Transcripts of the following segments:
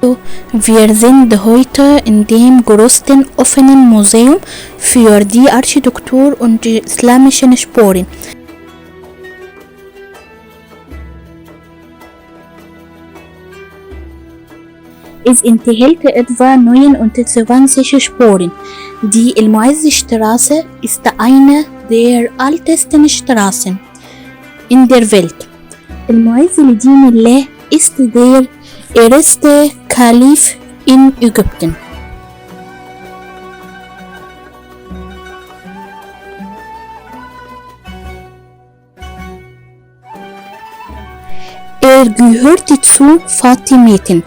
Wir sind heute in dem größten offenen Museum für die Architektur und die islamischen Spuren. Es enthält etwa 29 Spuren. Die El-Mu'izz-Straße ist eine der ältesten Straßen in der Welt. El-Mu'izz al-Din ist der erste Kalif in Ägypten. Er gehörte zu Fatimiten.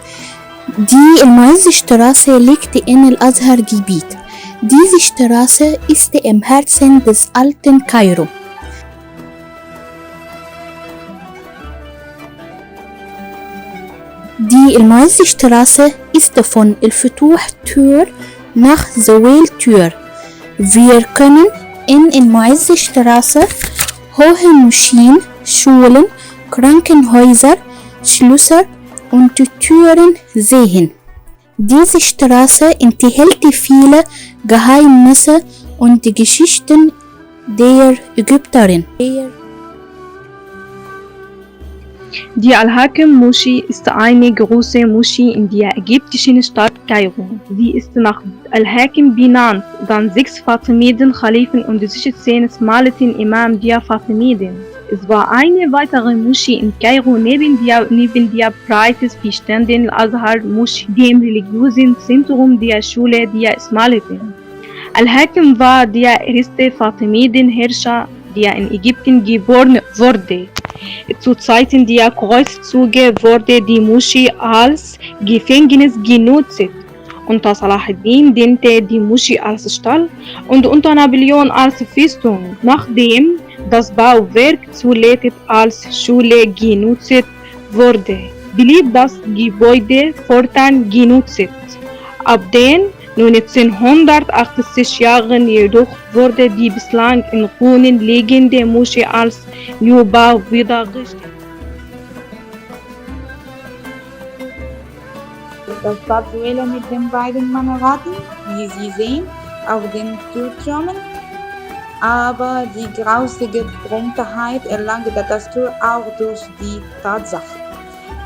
Die El-Mu'izz-Straße liegt in Al-Azhar-Gebiet. Diese Straße ist im Herzen des alten Kairo. Die El-Mu'izz-Straße ist von El-Futuh-Tür nach Zawel-Tür. Wir können in El-Mu'izz-Straße hohe Moscheen, Schulen, Krankenhäuser, Schlösser und Türen sehen. Diese Straße enthält viele Geheimnisse und Geschichten der Ägypterin. Die Al-Hakim-Moschee ist eine große Moschee in der ägyptischen Stadt Kairo. Sie ist nach Al-Hakim benannt, dann 6 Fatimiden-Khalifen und 16 smaleten Imam der Fatimiden. Es war eine weitere Moschee in Kairo neben der breites bestehenden Al-Azhar-Moschee, dem religiösen Zentrum der Schule der Smaliten. Al-Hakim war der erste Fatimiden-Herrscher, der in Ägypten geboren wurde. Zu Zeiten der Kreuzzüge wurde die Moschee als Gefängnis genutzt. Unter Saladin diente die Moschee als Stall und unter Napoleon als Festung, nachdem das Bauwerk zuletzt als Schule genutzt wurde, blieb das Gebäude fortan genutzt. Ab den 1980er Jahren jedoch wurde die bislang in Ruinen liegende Moschee als Neubau wiedererrichtet. Das Bad Zuela mit den beiden Minareten, wie Sie sehen, auf den Türtürmen. Aber die grausige Berühmtheit erlangte das Tor auch durch die Tatsache,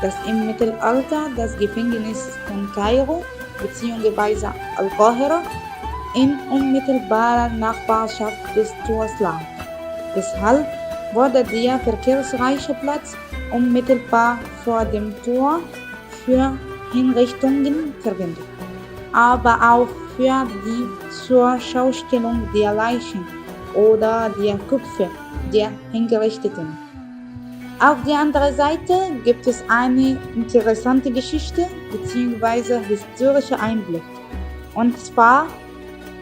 dass im Mittelalter das Gefängnis von Kairo bzw. Al-Qahira in unmittelbarer Nachbarschaft des Tors lag. Deshalb wurde der verkehrsreiche Platz unmittelbar vor dem Tor für Hinrichtungen verwendet, aber auch für die Zurschaustellung der Leichen oder der Köpfe der Hingerichteten. Auf der anderen Seite gibt es eine interessante Geschichte bzw. historischer Einblick, und zwar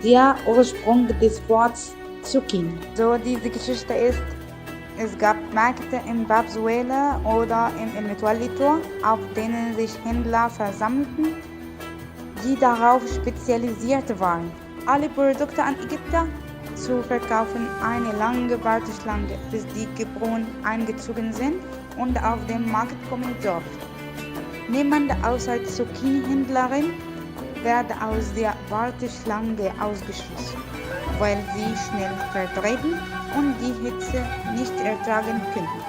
der Ursprung des Wortes Zucchini. So, diese Geschichte ist: Es gab Märkte in Bab Zuela oder im El-Metwalli-Tor, auf denen sich Händler versammelten, die darauf spezialisiert waren, alle Produkte an Ägypter zu verkaufen. Eine lange Warteschlange, bis die Gebrochen eingezogen sind und auf den Markt kommen durften. Niemand außer Zucchini-Händlerin wird aus der Warteschlange ausgeschlossen, weil sie schnell verdrecken und die Hitze nicht ertragen können.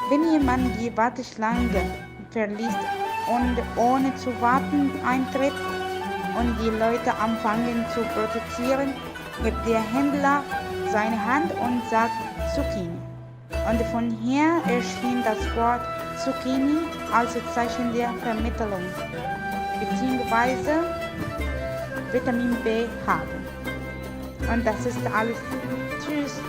Wenn jemand die Warteschlange verliest und ohne zu warten eintritt und die Leute anfangen zu protestieren, hebt der Händler seine Hand und sagt Zucchini. Und von hier erschien das Wort Zucchini als Zeichen der Vermittlung bzw. Vitamin B haben. Und das ist alles. Tschüss.